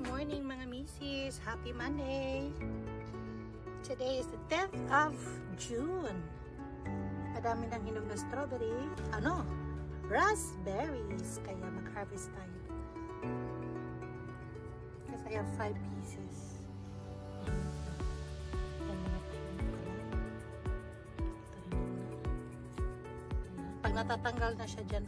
morning mga misis! Happy Monday! Today is the 10th of June. Madami nang hinog na strawberry. Raspberries. Kaya mag-harvest tayo. Kasi I have 5 pieces. Pag natatanggal na siya dyan,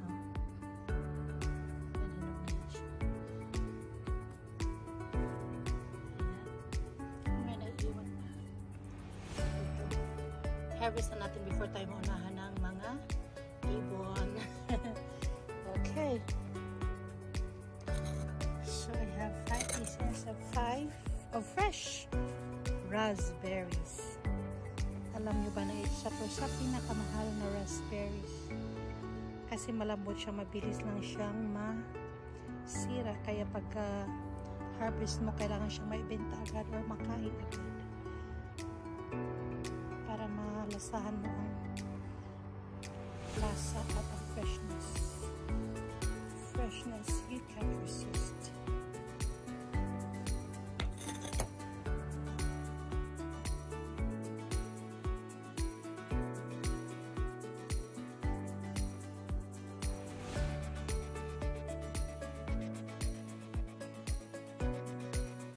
harvest na natin before tayo maunahan ng mga ibon. Okay. So I have 5 pieces of fresh raspberries. Alam nyo ba na isa po sa pinakamahal na raspberries? Kasi malambot siya, mabilis lang siyang masira. Kaya pagka harvest mo, kailangan siyang maibenta agad or makain agad. Para malasahan mo ang